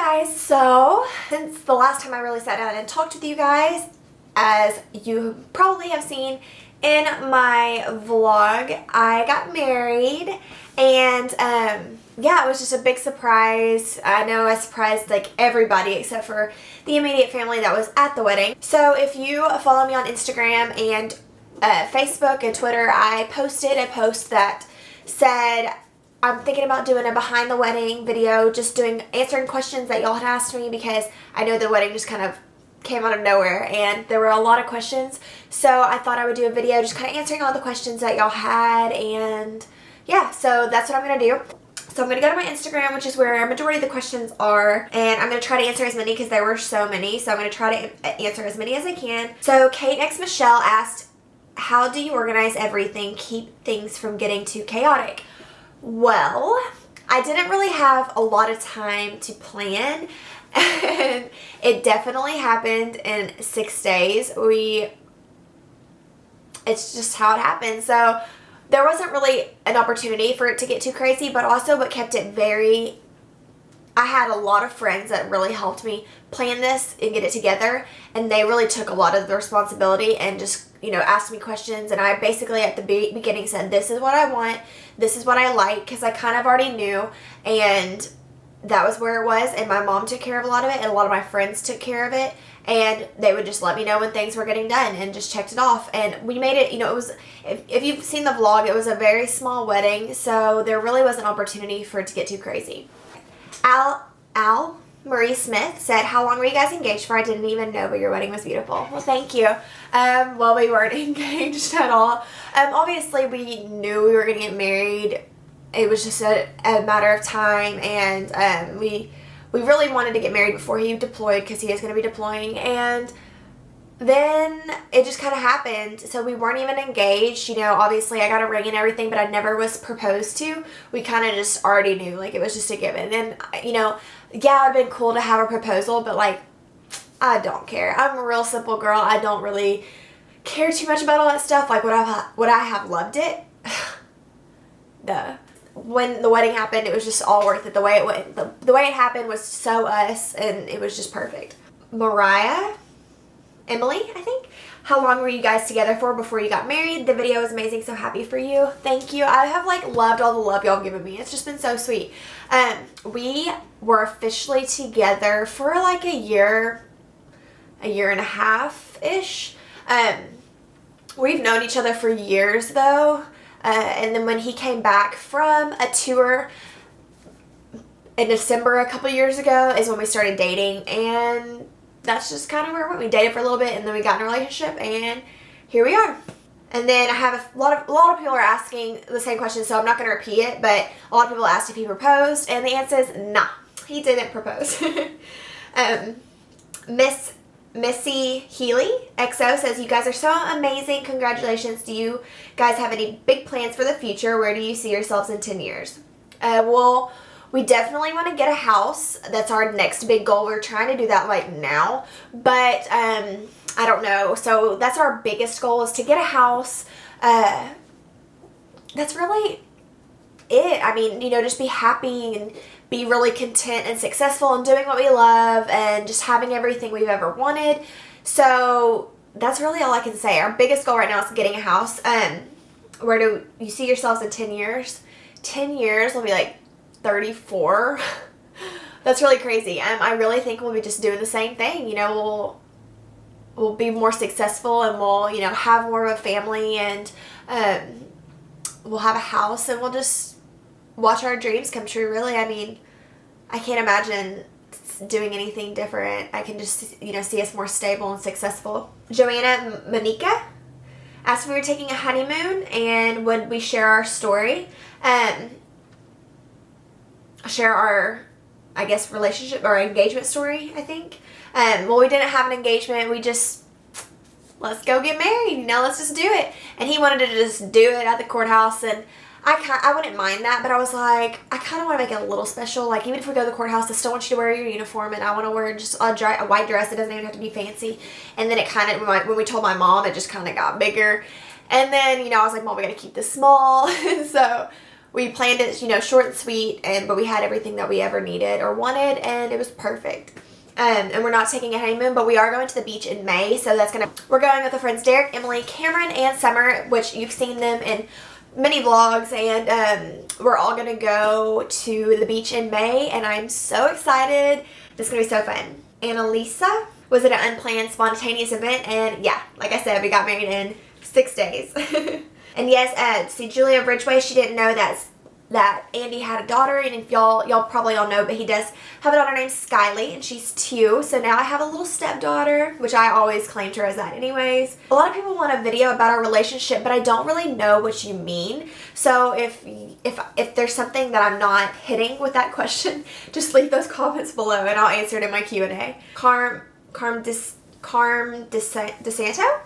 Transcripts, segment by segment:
guys, so since the last time I really sat down and talked with you guys, as you probably have seen in my vlog, I got married, and yeah, it was just a big surprise. I know I surprised like everybody except for the immediate family that was at the wedding. So if you follow me on Instagram and Facebook and Twitter, I posted a post that said I'm thinking about doing a behind the wedding video, just answering questions that y'all had asked me, because I know the wedding just kind of came out of nowhere and there were a lot of questions. So I thought I would do a video just kind of answering all the questions that y'all had, and yeah, so that's what I'm going to do. So I'm going to go to my Instagram, which is where a majority of the questions are, and I'm going to try to answer as many because there were so many, so I'm going to try to answer as many as I can. So Kate X Michelle asked, how do you organize everything, keep things from getting too chaotic? Well, I didn't really have a lot of time to plan, and it definitely happened in 6 days. It's just how it happened. So there wasn't really an opportunity for it to get too crazy, but also what kept it I had a lot of friends that really helped me plan this and get it together, and they really took a lot of the responsibility and just, asked me questions, and I basically at the beginning said, this is what I want, this is what I like, because I kind of already knew, and that was where it was, and my mom took care of a lot of it, and a lot of my friends took care of it, and they would just let me know when things were getting done and just checked it off, and we made it, it was, if you've seen the vlog, it was a very small wedding, so there really was an opportunity for it to get too crazy. Al Marie Smith said, how long were you guys engaged for? I didn't even know, but your wedding was beautiful. Well, thank you. Well, we weren't engaged at all. Obviously, we knew we were going to get married. It was just a matter of time, and we really wanted to get married before he deployed, because he is going to be deploying, and then it just kind of happened. So we weren't even engaged. Obviously I got a ring and everything, but I never was proposed to. We kind of just already knew, like, it was just a given. And, yeah, it would have been cool to have a proposal, but, like, I don't care. I'm a real simple girl. I don't really care too much about all that stuff. Like, would I have loved it? Duh. When the wedding happened, it was just all worth it. The way it went, the way it happened was so us, and it was just perfect. Emily, I think. How long were you guys together for before you got married? The video was amazing. So happy for you. Thank you. I have loved all the love y'all given me. It's just been so sweet. We were officially together for like a year and a half-ish. We've known each other for years though. And then when he came back from a tour in December a couple years ago is when we started dating, and that's just kind of where it went. We dated for a little bit, and then we got in a relationship, and here we are. And then I have a lot of people are asking the same question, so I'm not going to repeat it, but a lot of people asked if he proposed, and the answer is nah, he didn't propose. Missy Healy XO says, you guys are so amazing. Congratulations. Do you guys have any big plans for the future? Where do you see yourselves in 10 years? Well, we definitely want to get a house. That's our next big goal. We're trying to do that right now, but I don't know. So that's our biggest goal, is to get a house. That's really it. I mean, just be happy and be really content and successful and doing what we love and just having everything we've ever wanted. So that's really all I can say. Our biggest goal right now is getting a house. Where do you see yourselves in 10 years? 10 years will be like 34. That's really crazy. I really think we'll be just doing the same thing. We'll be more successful, and we'll have more of a family, and we'll have a house, and we'll just watch our dreams come true. Really, I mean, I can't imagine doing anything different. I can just see us more stable and successful. Joanna Monica asked if we were taking a honeymoon and would we share our story. Share our, I guess, relationship or engagement story, I think. Well, we didn't have an engagement. We just, let's go get married. Let's just do it. And he wanted to just do it at the courthouse, and I wouldn't mind that, but I was like, I kind of want to make it a little special. Like, even if we go to the courthouse, I still want you to wear your uniform, and I want to wear just a white dress. It doesn't even have to be fancy. And then it kind of, when we told my mom, it just kind of got bigger. And then, I was like, Mom, we got to keep this small. So we planned it, you know, short and sweet, but we had everything that we ever needed or wanted, and it was perfect. And we're not taking a honeymoon, but we are going to the beach in May, so we're going with the friends Derek, Emily, Cameron, and Summer, which you've seen them in many vlogs, and we're all gonna go to the beach in May, and I'm so excited. This is gonna be so fun. Annalisa was at an unplanned, spontaneous event, and yeah, like I said, we got married in 6 days. And yes, see, Julia Ridgway, she didn't know that Andy had a daughter, and if y'all probably all know, but he does have a daughter named Skylie, and she's 2, so now I have a little stepdaughter, which I always claimed her as that anyways. A lot of people want a video about our relationship, but I don't really know what you mean, so if there's something that I'm not hitting with that question, just leave those comments below, and I'll answer it in my Q&A. Carm DeSanto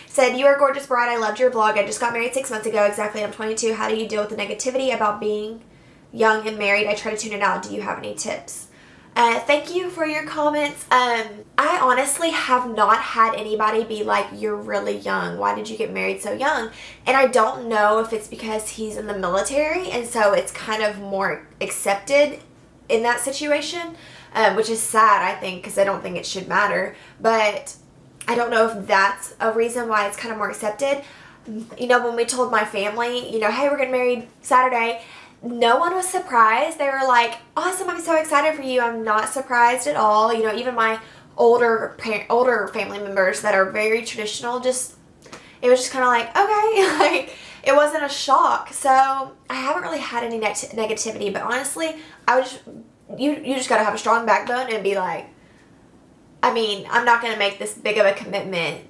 said, "You are a gorgeous bride. I loved your vlog. I just got married 6 months ago. Exactly. I'm 22. How do you deal with the negativity about being young and married? I try to tune it out. Do you have any tips?" Thank you for your comments. I honestly have not had anybody be like, "You're really young. Why did you get married so young?" And I don't know if it's because he's in the military, and so it's kind of more accepted in that situation, which is sad, I think, because I don't think it should matter. But I don't know if that's a reason why it's kind of more accepted. You know, when we told my family, you know, hey, we're getting married Saturday, no one was surprised. They were like, awesome, I'm so excited for you. I'm not surprised at all. You know, even my older family members that are very traditional, it was just kind of like, okay, like, it wasn't a shock. So I haven't really had any negativity, but honestly, you just got to have a strong backbone and be like, I mean, I'm not going to make this big of a commitment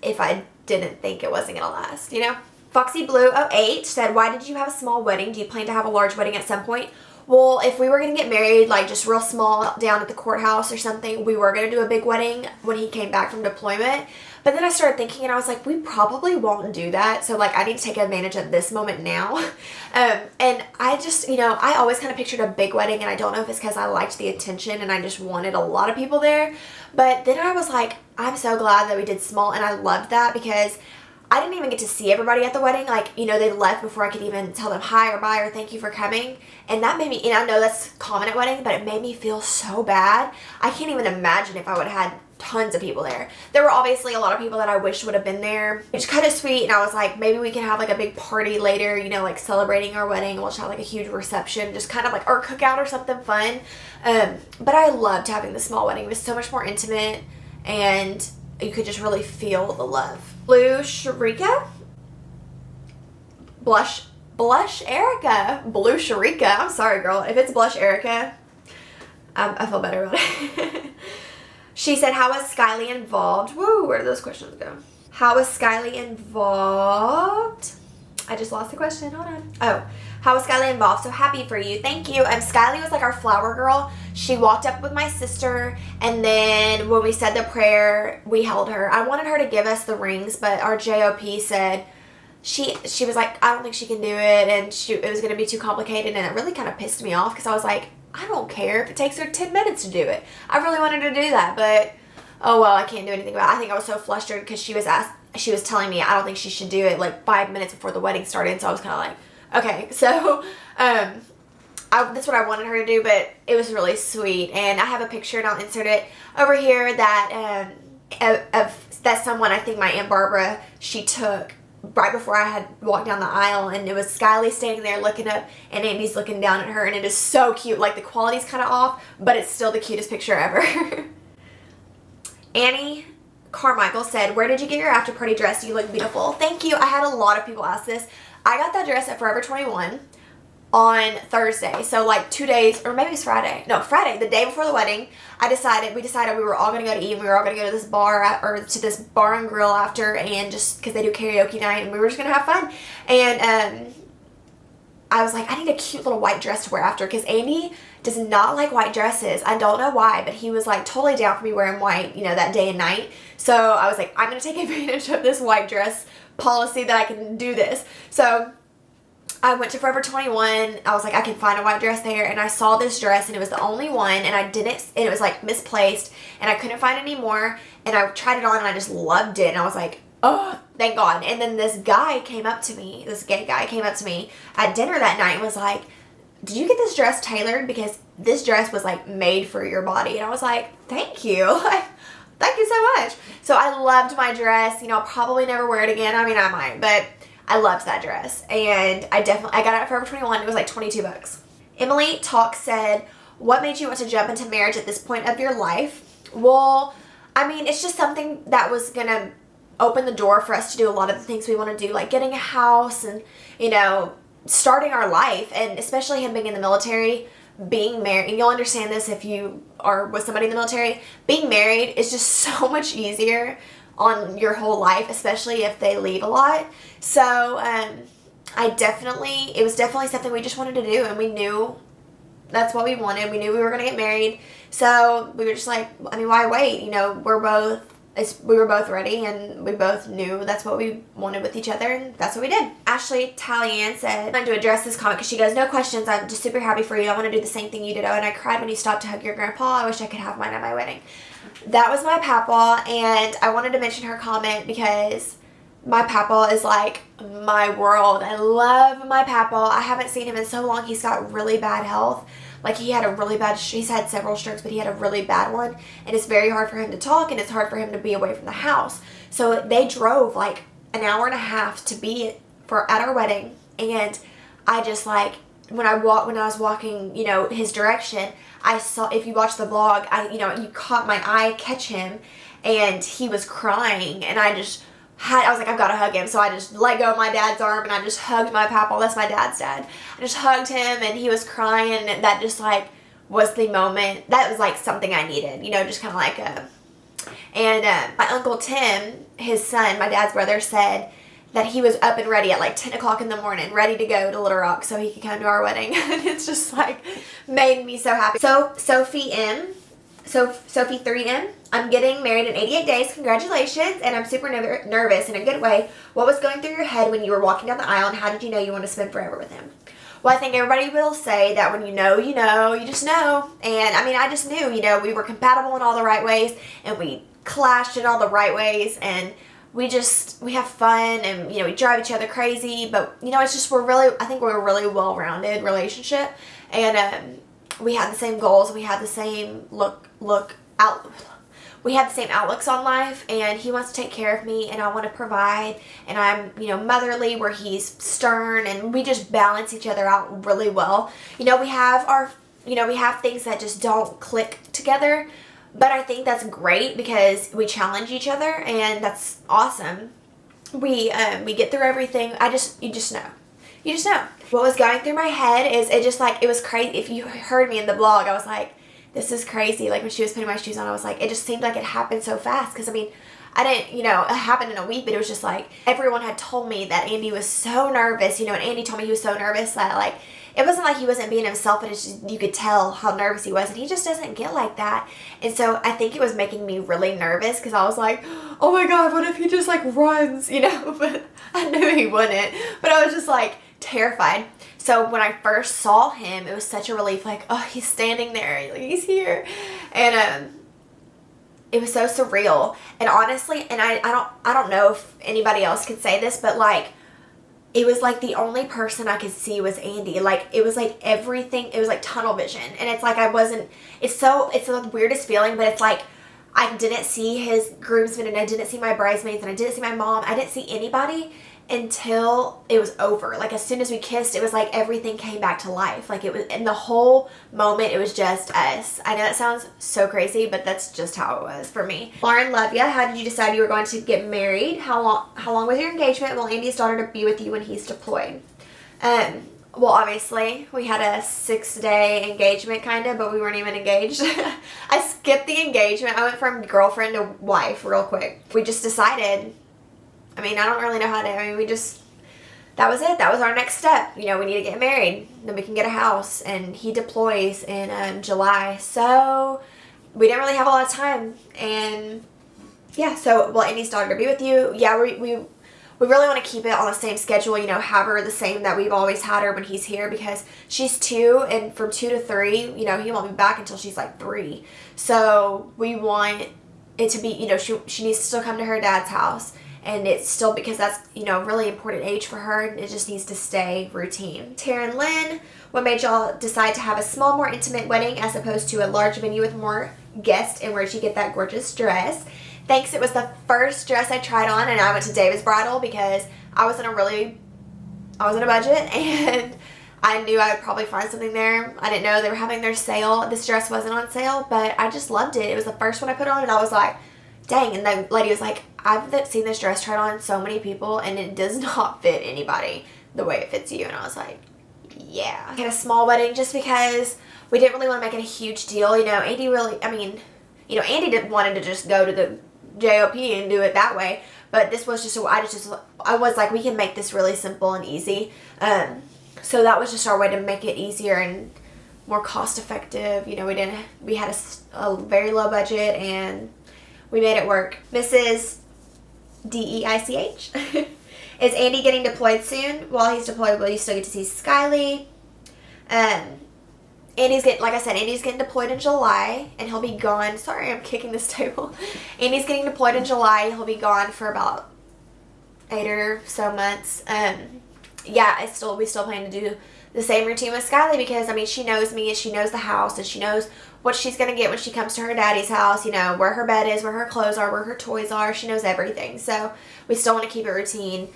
if I didn't think it wasn't going to last, you know? Foxy Blue 08 said, "Why did you have a small wedding? Do you plan to have a large wedding at some point?" Well, if we were going to get married, like just real small down at the courthouse or something, we were going to do a big wedding when he came back from deployment. But then I started thinking, and I was like, we probably won't do that. So, like, I need to take advantage of this moment now. And I just, you know, I always kind of pictured a big wedding, and I don't know if it's because I liked the attention and I just wanted a lot of people there. But then I was like, I'm so glad that we did small, and I loved that because I didn't even get to see everybody at the wedding. Like, you know, they left before I could even tell them hi or bye or thank you for coming. And that made me, and I know that's common at weddings, but it made me feel so bad. I can't even imagine if I would have had tons of people there. There were obviously a lot of people that I wish would have been there. It's kind of sweet, and I was like, maybe we can have like a big party later, you know, like celebrating our wedding. We'll just have like a huge reception, just kind of like, or cookout or something fun. But I loved having the small wedding. It was so much more intimate, and you could just really feel the love. Blue Sharika? Blush Erica. Blue Sharika. I'm sorry, girl. If it's Blush Erica, I feel better about it. She said, "How was Skylie involved?" Woo, where did those questions go? How was Skylie involved? I just lost the question. Hold on. Oh, how was Skylie involved? So happy for you. Thank you. Skylie was like our flower girl. She walked up with my sister, and then when we said the prayer, we held her. I wanted her to give us the rings, but our JOP said she was like, I don't think she can do it, and it was going to be too complicated, and it really kind of pissed me off because I was like, I don't care if it takes her 10 minutes to do it. I really wanted to do that, but oh well, I can't do anything about it. I think I was so flustered because she was telling me I don't think she should do it like 5 minutes before the wedding started, so I was kind of like, okay. So that's what I wanted her to do, but it was really sweet, and I have a picture, and I'll insert it over here, that that's someone, I think my Aunt Barbara, she took right before I had walked down the aisle, and it was Skylie standing there looking up, and Andy's looking down at her, and it is so cute. Like, the quality's kind of off, but it's still the cutest picture ever. Annie Carmichael said, "Where did you get your after party dress? You look beautiful." Thank you. I had a lot of people ask this. I got that dress at Forever 21 on Thursday, so like 2 days, or maybe it's Friday. No, Friday, the day before the wedding. We decided we were all going to go to eat, and we were all going to go to this bar, or to this bar and grill after, and just because they do karaoke night, and we were just going to have fun. And I was like, I need a cute little white dress to wear after, because Andy does not like white dresses. I don't know why, but he was like totally down for me wearing white, you know, that day and night. So I was like, I'm going to take advantage of this white dress policy that I can do this. So I went to Forever 21. I was like, I can find a white dress there, and I saw this dress, and it was the only one, and it was like misplaced, and I couldn't find any more, and I tried it on, and I just loved it, and I was like, oh, thank God. And then this guy came up to me, this gay guy came up to me at dinner that night and was like, did you get this dress tailored? Because this dress was like made for your body. And I was like, thank you. Thank you so much. So I loved my dress. You know, I'll probably never wear it again. I mean, I might, but I loved that dress. And I got it at Forever 21. It was like $22. Emily Talk said, what made you want to jump into marriage at this point of your life? Well, I mean, it's just something that was going to open the door for us to do a lot of the things we want to do, like getting a house and, you know, starting our life. And especially him being in the military, being married, and you'll understand this if you are with somebody in the military, being married is just so much easier on your whole life, especially if they leave a lot. So it was definitely something we just wanted to do, and we knew that's what we wanted. We knew we were going to get married, so we were just like, I mean, why wait? You know, we were both ready, and we both knew that's what we wanted with each other, and that's what we did. Ashley Tallyann said, I wanted to address this comment because she goes, no questions, I'm just super happy for you. I want to do the same thing you did. Oh, and I cried when you stopped to hug your grandpa. I wish I could have mine at my wedding. That was my papaw, and I wanted to mention her comment because my papaw is like my world. I love my papaw. I haven't seen him in so long. He's got really bad health. Like, he's had several strokes, but he had a really bad one, and it's very hard for him to talk, and it's hard for him to be away from the house. So they drove like an hour and a half to be at our wedding, and I just like, when I was walking, you know, his direction, I saw, if you watch the vlog, you caught my eye catch him, and he was crying, and I was like, I've got to hug him. So I just let go of my dad's arm and I just hugged my papaw. That's my dad's dad. I just hugged him and he was crying, and that just like was the moment. That was like something I needed, you know, just kind of like my Uncle Tim, his son, my dad's brother, said that he was up and ready at like 10 o'clock in the morning, ready to go to Little Rock so he could come to our wedding. And it's just like made me so happy. So Sophie 3M, I'm getting married in 88 days. Congratulations. And I'm super nervous in a good way. What was going through your head when you were walking down the aisle, and how did you know you want to spend forever with him? Well, I think everybody will say that when you know, you just know. And I mean, I just knew, you know, we were compatible in all the right ways, and we clashed in all the right ways, and we have fun, and, you know, we drive each other crazy, but, you know, it's just, I think we're a really well-rounded relationship, and we have the same goals, we have the same we have the same outlooks on life, and he wants to take care of me, and I want to provide, and I'm, you know, motherly where he's stern, and we just balance each other out really well. You know, we have things that just don't click together, but I think that's great because we challenge each other, and that's awesome. We get through everything. You just know. You just know. What was going through my head is it was crazy. If you heard me in the vlog, I was like, this is crazy. Like, when she was putting my shoes on, I was like, it just seemed like it happened so fast. Because, I mean, I didn't, you know, it happened in a week, but it was just like, everyone had told me that Andy was so nervous, you know, and Andy told me he was so nervous that, like, it wasn't like he wasn't being himself, but it's just, you could tell how nervous he was, and he just doesn't get like that. And so I think it was making me really nervous, because I was like, oh my God, what if he just, like, runs, you know? But I knew he wouldn't. But I was just, like, terrified. So when I first saw him, it was such a relief, like, oh, he's standing there, like, he's here. And it was so surreal. And honestly, and I don't know if anybody else could say this, but, like, it was like the only person I could see was Andy. Like, it was like everything, it was like tunnel vision. And it's like it's the weirdest feeling, but it's like I didn't see his groomsmen, and I didn't see my bridesmaids, and I didn't see my mom. I didn't see anybody until it was over. Like, as soon as we kissed, it was like everything came back to life. Like, it was, in the whole moment, it was just us. I know that sounds so crazy, but that's just how it was for me. Lauren, love ya. How did you decide you were going to get married? How long was your engagement? Will Andy's daughter to be with you when he's deployed? Well, obviously, we had a 6-day engagement, kind of, but we weren't even engaged. I skipped the engagement. I went from girlfriend to wife real quick. We just decided, I mean, I don't really know how to, I mean, that was it. That was our next step. You know, we need to get married. Then we can get a house. And he deploys in July. So we didn't really have a lot of time. And yeah, so, well, Andy's daughter to be with you. Yeah, we really want to keep it on the same schedule, you know, have her the same that we've always had her when he's here, because she's 2, and from 2 to 3, you know, he won't be back until she's like 3. So we want it to be, you know, she needs to still come to her dad's house. and it's still because that's, you know, a really important age for her, and it just needs to stay routine. Tara and Lynn, what made y'all decide to have a small, more intimate wedding as opposed to a large venue with more guests, and where'd you get that gorgeous dress? Thanks, it was the first dress I tried on, and I went to David's Bridal because I was in a budget, and I knew I would probably find something there. I didn't know they were having their sale. This dress wasn't on sale, but I just loved it. It was the first one I put on, and I was like, dang. And the lady was like, I've seen this dress tried on so many people, and it does not fit anybody the way it fits you. And I was like, yeah. I had a small wedding just because we didn't really want to make it a huge deal. You know, Andy didn't wanted to just go to the JOP and do it that way. But this was just, I was like, we can make this really simple and easy. So that was just our way to make it easier and more cost effective. You know, we had a very low budget, and we made it work. Mrs. DEICH. Is Andy getting deployed soon? While he's deployed, will you still get to see Skyly? Andy's getting deployed in July, and he'll be gone. Sorry, I'm kicking this table. Andy's getting deployed in July. He'll be gone for about 8 or so months. Yeah, we still plan to do the same routine with Skyly because, I mean, she knows me and she knows the house and she knows what she's going to get when she comes to her daddy's house, you know, where her bed is, where her clothes are, where her toys are. She knows everything. So we still want to keep it routine.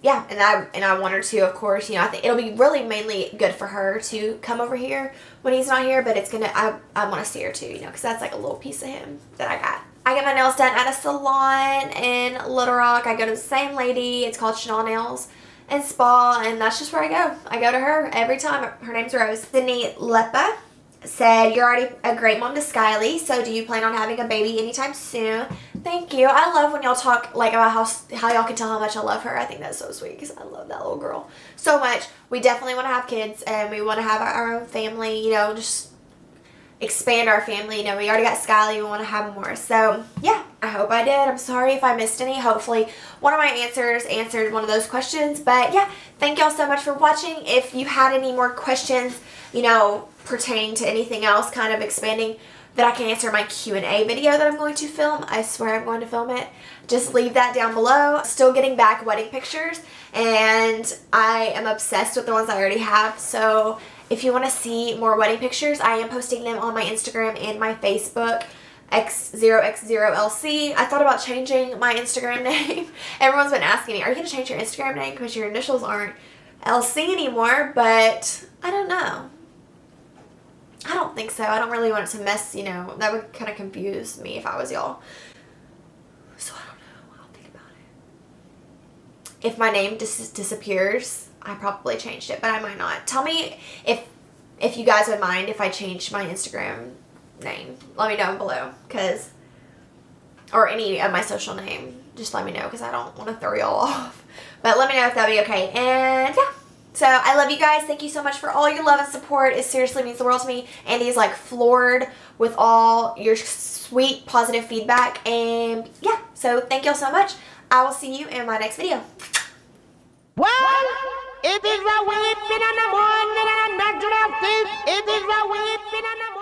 Yeah, and I want her to, of course, you know, I think it'll be really mainly good for her to come over here when he's not here, but I want to see her too, you know, because that's like a little piece of him that I got. I get my nails done at a salon in Little Rock. I go to the same lady. It's called Chanel Nails and Spa, and that's just where I go. I go to her every time. Her name's Rose. Sydney Lepa said, you're already a great mom to Skyly, so do you plan on having a baby anytime soon? Thank you. I love when y'all talk like about how y'all can tell how much I love her. I think that's so sweet because I love that little girl so much. We definitely want to have kids, and we want to have our own family, you know, just expand our family. You know, we already got Skyly. We want to have more. So, yeah, I hope I did. I'm sorry if I missed any. Hopefully, one of my answers answered one of those questions. But, yeah, thank y'all so much for watching. If you had any more questions, you know, pertaining to anything else, kind of expanding, that I can answer in my Q&A video that I'm going to film. I swear I'm going to film it. Just leave that down below. Still getting back wedding pictures, and I am obsessed with the ones I already have. So if you want to see more wedding pictures, I am posting them on my Instagram and my Facebook, X0X0LC. I thought about changing my Instagram name. Everyone's been asking me, are you going to change your Instagram name because your initials aren't LC anymore? But I don't know. I don't think so. I don't really want it to mess, you know, that would kind of confuse me if I was y'all. So I don't know. I'll think about it. If my name disappears, I probably changed it, but I might not. Tell me if you guys would mind if I changed my Instagram name. Let me know below, or any of my social name. Just let me know because I don't want to throw y'all off. But let me know if that'd be okay. And yeah. So, I love you guys. Thank you so much for all your love and support. It seriously means the world to me. Andy is like floored with all your sweet, positive feedback. And yeah, so thank y'all so much. I will see you in my next video. Well, it is a weeping and a mourning and a natural thing. It is a weeping and a